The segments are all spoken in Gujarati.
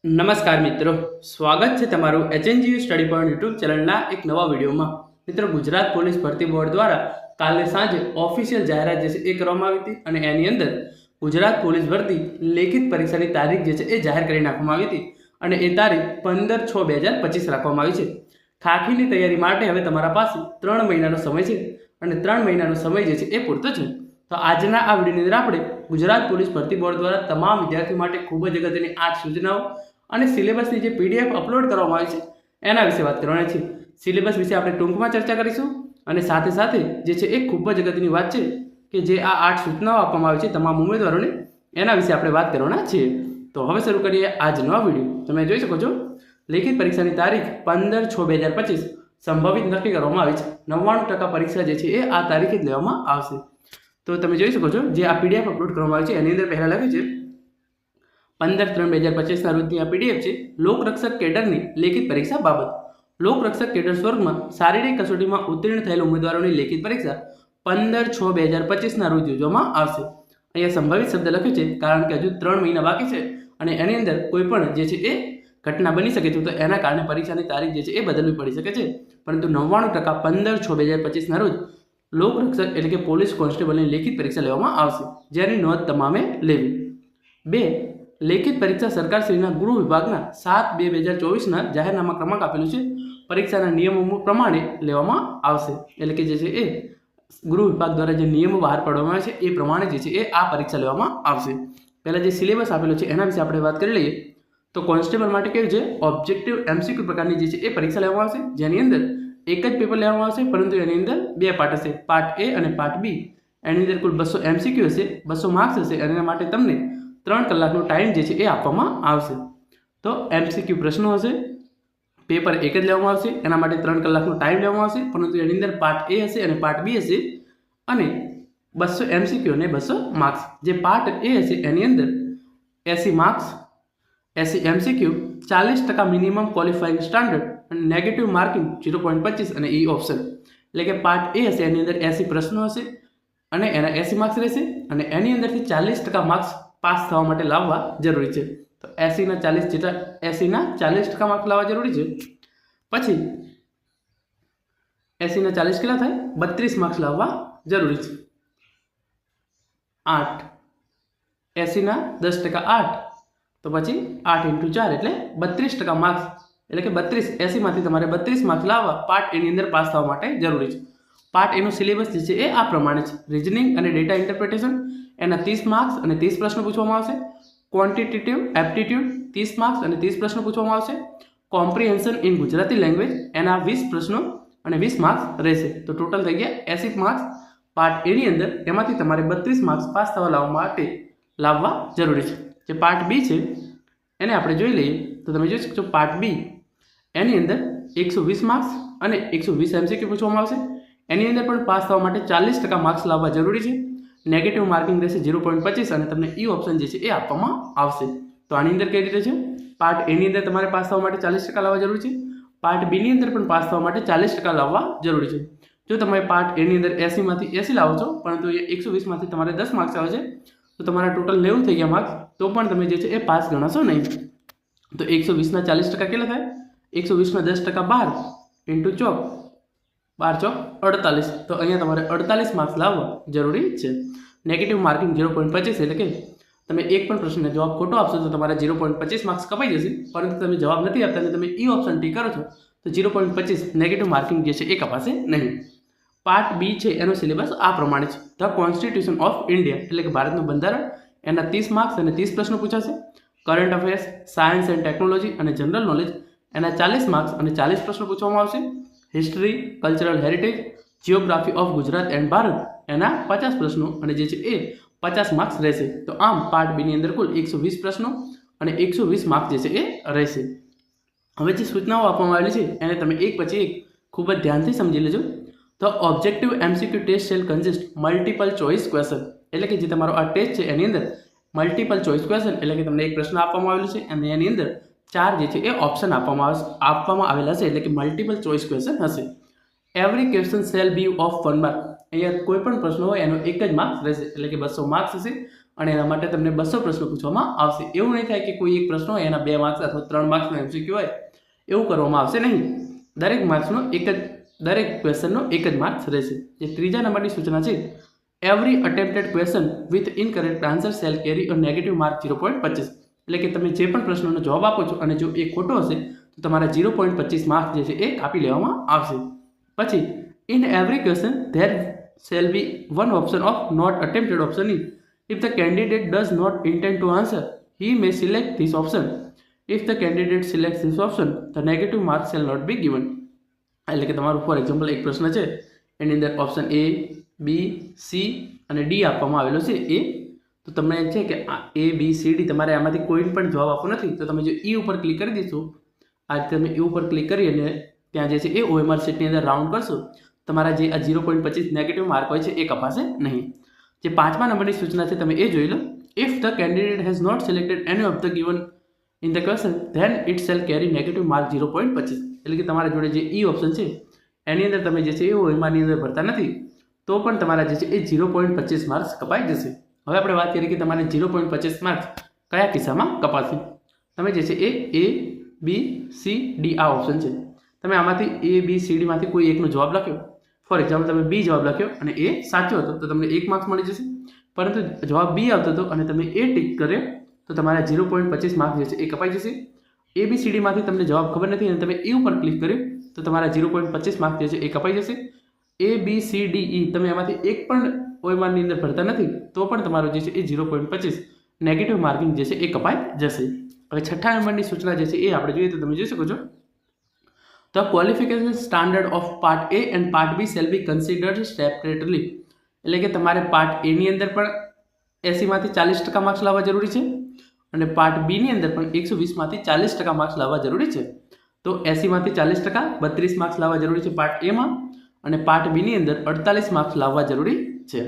નમસ્કાર મિત્રો, સ્વાગત છે તમારું એચએનજીયુ સ્ટડી પોઈન્ટ યુટ્યુબ ચેનલના એક નવા વિડીયોમાં। મિત્રો, ગુજરાત પોલીસ ભરતી બોર્ડ દ્વારા કાલે સાંજે ઓફિશિયલ જાહેરાત જે છે એ કરવામાં આવી હતી અને એની અંદર ગુજરાત પોલીસ ભરતી લેખિત પરીક્ષાની તારીખ જે છે એ જાહેર કરી નાખવામાં આવી હતી અને એ તારીખ 15/6/2025 રાખવામાં આવી છે। ખાખીની તૈયારી માટે હવે તમારા પાસે 3 મહિનાનો સમય છે અને 3 મહિનાનો સમય જે છે એ પૂરતો છે। તો આજના આ વિડીયોની અંદર આપણે ગુજરાત પોલીસ ભરતી બોર્ડ દ્વારા તમામ વિદ્યાર્થીઓ માટે ખૂબ જ અગત્યની 8 સૂચનાઓ અને સિલેબસની જે પીડીએફ અપલોડ કરવામાં આવી છે એના વિશે વાત કરવાની છે। સિલેબસ વિશે આપણે ટૂંકમાં ચર્ચા કરીશું અને સાથે સાથે જે છે એ ખૂબ જ અગત્યની વાત છે કે જે આ 8 સૂચનાઓ આપવામાં આવી છે તમામ ઉમેદવારોને એના વિશે આપણે વાત કરવાના છીએ। તો હવે શરૂ કરીએ આજનો વિડીયો। તમે જોઈ શકો છો લેખિત પરીક્ષાની તારીખ 15/6/2025 સંભવિત નક્કી કરવામાં આવી છે। 99% પરીક્ષા જે છે એ આ તારીખે જ લેવામાં આવશે। તો તમે જોઈ શકો છો જે આ પીડીએફ અપલોડ કરવામાં આવી છે એની અંદર પહેલા લખ્યું છે 15/3/2025 ના રોજની આ પીડીએફ છે લોકરક્ષક કેડરની લેખિત પરીક્ષા બાબત। લોકરક્ષક કેડર સ્વર્ગમાં શારીરિક કસોટીમાં ઉત્તીર્ણ થયેલ ઉમેદવારોની લેખિત પરીક્ષા 15/6/2025 ના રોજ યોજવામાં આવશે। અહીંયા સંભવિત શબ્દ લખ્યો છે કારણ કે હજુ 3 મહિના બાકી છે અને એની અંદર કોઈ પણ જે છે એ ઘટના બની શકે છે તો એના કારણે પરીક્ષાની તારીખ જે છે એ બદલવી પડી શકે છે, પરંતુ 99% 15/6/2025 ના રોજ લોકરક્ષક એટલે કે પોલીસ કોન્સ્ટેબલની લેખિત પરીક્ષા લેવામાં આવશે, જેની નોંધ તમામે લેવી। 2. લેખિત પરીક્ષા સરકારશ્રીના ગૃહ વિભાગના 7/2/2024 ના જાહેરનામા ક્રમાંક આપેલું છે પરીક્ષાના નિયમો પ્રમાણે લેવામાં આવશે, એટલે કે જે છે એ ગૃહ વિભાગ દ્વારા જે નિયમો બહાર પાડવામાં આવે છે એ પ્રમાણે જે છે એ આ પરીક્ષા લેવામાં આવશે। પહેલા જે સિલેબસ આપેલો છે એના વિશે આપણે વાત કરી લઈએ તો કોન્સ્ટેબલ માટે કેવું છે ઓબ્જેક્ટિવ એમસીક્યુ પ્રકારની જે છે એ પરીક્ષા લેવામાં આવશે, જેની અંદર એક જ પેપર લેવામાં આવશે પરંતુ એની અંદર 2 પાર્ટ હશે, પાર્ટ એ અને પાર્ટ બી। એની અંદર કુલ 200 એમસીક્યુ હશે, 200 માર્ક્સ હશે અને એના માટે તમને 3 કલાકનો ટાઈમ જે છે એ આપવામાં આવશે। તો એમસીક્યુ પ્રશ્નો હશે, પેપર એક જ લેવામાં આવશે, એના માટે 3 કલાકનો ટાઈમ લેવામાં આવશે, પરંતુ એની અંદર પાર્ટ એ હશે અને પાર્ટ બી હશે અને 200 એમસીક્યુ અને 200 માર્ક્સ। જે પાર્ટ એ હશે એની અંદર 80 marks, 80 MCQ, 40% minimum qualifying standard અને નેગેટિવ માર્કિંગ 0.25 અને ઈ ઓપ્શન, એટલે કે પાર્ટ એ હશે એની અંદર 80 પ્રશ્નો હશે અને એના 80 માર્ક્સ રહેશે અને એની અંદરથી 40% માર્ક્સ પાસ થવા માટે લાવવા જરૂરી છે। તો 80 ના 40% માર્ક્સ લાવવા જરૂરી છે। પછી 80 ના 40 કેટલા થાય 32 માર્ક્સ લાવવા જરૂરી છે। 8 80 ના 10% 8 તો પછી 8 × 4 એટલે 32% માર્ક્સ, એટલે કે 80 માંથી તમારે 32 માર્ક્સ લાવવા પાર્ટ એની અંદર પાસ થવા માટે જરૂરી છે। પાર્ટ એનું સિલેબસ જે છે એ આ પ્રમાણે છે। રીઝનિંગ અને ડેટા ઇન્ટરપ્રિટેશન એના 30 માર્ક્સ અને 30 પ્રશ્નો પૂછવામાં આવશે। ક્વોન્ટિટેટિવ એપ્ટિટ્યૂડ 30 માર્ક્સ અને 30 પ્રશ્નો પૂછવામાં આવશે। કોમ્પ્રિહેન્શન ઇન ગુજરાતી લેંગ્વેજ એના 20 પ્રશ્નો અને 20 માર્ક્સ રહેશે। તો ટોટલ થઈ ગયા 80 માર્ક્સ પાર્ટ એની અંદર, એમાંથી તમારે 32 માર્ક્સ પાસ થવા લાવવા જરૂરી છે। જે પાર્ટ બી છે એને આપણે જોઈ લઈએ તો તમે જોઈ શકો છો પાર્ટ બી એની અંદર 120 માર્ક્સ અને 120 એમસીક્યુ પૂછવામાં આવશે। એની અંદર પણ પાસ થવા માટે 40% માર્ક્સ લાવવા જરૂરી છે। નેગેટિવ માર્કિંગ રહેશે 0.25 અને તમને ઈ ઓપ્શન જે છે એ આપવામાં આવશે। તો આની અંદર કઈ રીતે છે પાર્ટ એની અંદર તમારે પાસ થવા માટે 40% લાવવા જરૂરી છે, પાર્ટ બીની અંદર પણ પાસ થવા માટે 40% લાવવા જરૂરી છે। જો તમે પાર્ટ એની અંદર 80 માંથી 80 લાવો છો પરંતુ એ 120 માંથી તમારે 10 માર્ક્સ આવે છે તો તમારા ટોટલ 90 થઈ ગયા માર્ક્સ, તો પણ તમે જે છે એ પાસ ગણાશો નહીં। તો 120 ના 40% કેટલા થાય 120 ના 10% 12 × 4 12 × 48, તો અહીંયા તમારે 48 માર્ક્સ લાવવા જરૂરી છે। નેગેટિવ માર્કિંગ 0.25 એટલે કે તમે એક પણ પ્રશ્નનો જવાબ ખોટો આપશો તો તમારા 0.25 માર્ક્સ કપાઈ જશે, પરંતુ તમે જવાબ નથી આપતા અને તમે ઈ ઓપ્શન ટીક કરો છો તો 0.25 નેગેટિવ માર્કિંગ જે છે એ કપાશે નહીં। પાર્ટ બી છે એનો સિલેબસ આ પ્રમાણે છે। ધ કોન્સ્ટિટ્યુશન ઓફ ઇન્ડિયા એટલે કે ભારતનું બંધારણ એના 30 માર્ક્સ અને 30 પ્રશ્નો પૂછાશે। Current affairs, science and technology અને જનરલ નોલેજ એના 40 માર્ક્સ અને 40 પ્રશ્નો પૂછવામાં આવશે। History, cultural heritage, geography of Gujarat and Bharat એના 50 પ્રશ્નો અને જે છે એ 50 માર્ક્સ રહેશે। તો આમ પાર્ટ બી ની અંદર કુલ 120 પ્રશ્નો અને 120 માર્ક્સ જે છે એ રહેશે। હવે જે સૂચનાઓ આપવામાં આવેલી છે એને તમે એક પછી એક ખૂબ જ ધ્યાનથી સમજી લેજો। તો objective MCQ test shall consist multiple choice question, એટલે કે જે તમારો આ ટેસ્ટ છે એની અંદર મલ્ટિપલ ચોઇસ ક્વેશ્ચન એટલે કે તમને એક પ્રશ્ન આપવામાં આવેલો છે અને એની અંદર 4 જે છે એ ઓપ્શન આપવામાં આવેલા છે, એટલે કે મલ્ટિપલ ચોઇસ ક્વેશ્ચન હશે। Every question shall be of 1 mark, અહીંયા કોઈ પણ પ્રશ્ન હોય એનો એક જ માર્ક્સ રહેશે, એટલે કે 200 માર્ક્સ હશે અને એના માટે તમને 200 પ્રશ્નો પૂછવામાં આવશે. એવું નહીં થાય કે કોઈ એક પ્રશ્ન હોય એના 2 માર્ક્સ અથવા 3 માર્ક્સનો એમસીક્યુ હોય, એવું કરવામાં આવશે નહીં. દરેક ક્વેશ્ચનનો એક જ માર્ક્સ રહેશે. જે ત્રીજા નંબરની સૂચના છે, every attempted question with incorrect answer shall carry a negative mark 0.25. એટલે કે તમે જે પણ પ્રશ્નનો જવાબ આપો છો અને જો એ ખોટો હશે તો તમારા 0.25 માર્ક્સ જે છે એ કાપી લેવામાં આવશે. પછી in every question there shall be one option of not attempted option in. If the candidate does not intend to answer, he may select this option. If the candidate selects this option, the negative mark shall not be given. એટલે કે તમારું ફોર એક્ઝામ્પલ એક પ્રશ્ન છે, એની અંદર ઓપ્શન A, B, C અને D આપવામાં આવેલો છે. એ તો તમને એમ છે કે A, B, C, D તમારે આમાંથી કોઈ પણ જવાબ આપવો નથી, તો તમે જો E ઉપર ક્લિક કરી દઈશું, આ રીતે તમે E ઉપર ક્લિક કરી અને ત્યાં જે છે એ OMR શીટની અંદર રાઉન્ડ કરશો, તમારા જે આ 0.25 નેગેટિવ માર્ક હોય છે એ કપાશે નહીં. જે 5મા નંબરની સૂચના છે તમે એ જોઈ લો. If the candidate has not selected any of the given in the question then it shall carry negative mark 0.25. એટલે કે તમારા જોડે જે ઈ ઓપ્શન છે એની અંદર તમે જે છે એ ઓએમઆરની અંદર ભરતા નથી, તો પણ તમારા જે છે એ 0.25 માર્ક્સ કપાઈ જશે. હવે આપણે વાત કરીએ કે તમારે 0.25 માર્ક્સ કયા કિસ્સામાં કપાશે. તમે જે છે એ A, B, C, D આ ઓપ્શન છે. તમે આમાંથી A, B, C, D માંથી કોઈ એકનો જવાબ લખ્યો, ફોર એક્ઝામ્પલ તમે બી જવાબ લખ્યો અને એ સાચો હતો તો તમને 1 માર્ક્સ મળી જશે. પરંતુ જવાબ બી આવતો હતો અને તમે એ ટીક કર્યો તો તમારા 0.25 માર્ક્સ જે છે એ કપાઈ જશે. ABCD માંથી તમને જવાબ ખબર નથી અને તમે એ ઉપર ક્લિક કર્યો તો તમારા 0.25 માર્ક્સ જે છે એ કપાઈ જશે. ABCDE તમે એમાંથી એક પણ ઓએમઆરની અંદર ભરતા નથી, તો પણ તમારો જે છે એ 0.25 નેગેટિવ માર્કિંગ જે છે એ કપાઈ જશે. હવે 6થા નંબરની સૂચના જે છે એ આપણે જોઈએ તો તમે જોઈ શકો છો, The qualification standard of part A and part B shall be considered separately. એટલે કે તમારે પાર્ટ A ની અંદર પણ 80 માંથી 40% માર્ક્સ લાવવા જરૂરી છે અને પાર્ટ B ની અંદર પણ 120 માંથી 40% માર્ક્સ લાવવા જરૂરી છે. તો 80 માંથી 40% 32 માર્ક્સ લાવવા જરૂરી છે પાર્ટ A માં અને પાર્ટ B ની અંદર 48 માર્ક્સ લાવવા જરૂરી છે.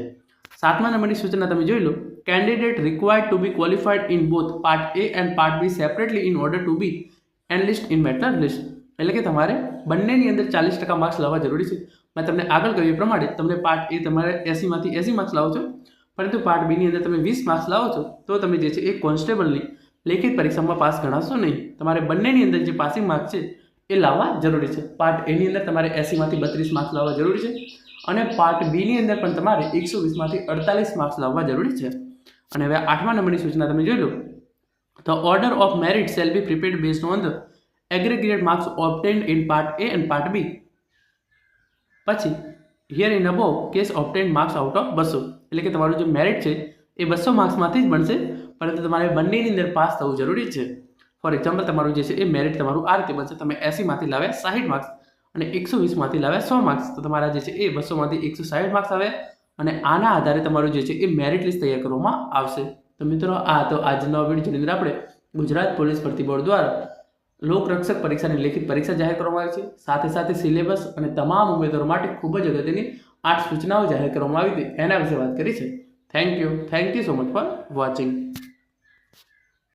7મા નંબરની સૂચના તમે જોઈ લો. Candidate required to be qualified in both part A and part B separately in order to be enlisted in merit list. એટલે કે તમારે બંનેની અંદર 40% માર્ક્સ લાવવા જરૂરી છે. મેં તમને આગળ કહ્યું એ પ્રમાણે તમને પાર્ટ એ તમારે 80 માંથી 80 માર્ક્સ લાવો છો, પરંતુ પાર્ટ બી ની અંદર તમે 20 માર્ક્સ લાવો છો તો તમે જે છે એ કોન્સ્ટેબલની લેખિત પરીક્ષામાં પાસ ગણાશો નહીં. તમારે બંનેની અંદર જે પાસિંગ માર્ક્સ છે એ લાવવા જરૂરી છે. પાર્ટ એ ની અંદર તમારે 80 માંથી 32 માર્ક્સ લાવવા જરૂરી છે અને પાર્ટ બી ની અંદર પણ તમારે 120 માંથી 48 માર્ક્સ લાવવા જરૂરી છે. અને હવે 8મા નંબરની સૂચના તમે જોઈ લો. The order of merit shall be prepared based on the aggregate marks obtained in part A and part B. પછી here in above case obtained marks out of 200. એટલે કે તમારું જે મેરિટ છે એ 200 માર્ક્સમાંથી જ બનશે, પરંતુ તમારે બંનેની અંદર પાસ થવું જરૂરી છે. ફોર એક્ઝામ્પલ તમારું જે છે એ મેરિટ તમારું આ રીતે બનશે. તમે 80 માંથી લાવ્યા 60 માર્ક્સ અને 120 માંથી લાવ્યા 100 માર્ક્સ, તો તમારા જે છે એ 200 માંથી 160 માર્ક્સ આવે અને આના આધારે તમારું જે છે એ મેરિટ લિસ્ટ તૈયાર કરવામાં આવશે. તો મિત્રો આ તો આજનો વિડીયો જેની અંદર આપણે ગુજરાત પોલીસ ભરતી બોર્ડ દ્વારા લોકરક્ષક પરીક્ષાની લેખિત પરીક્ષા જાહેર કરવામાં આવી છે, સાથે સાથે સિલેબસ અને તમામ ઉમેદવારો માટે ખૂબ જ અગત્યની 8 સૂચનાઓ જાહેર કરવામાં આવી હતી એના વિશે વાત કરી છે. Thank you so much for watching.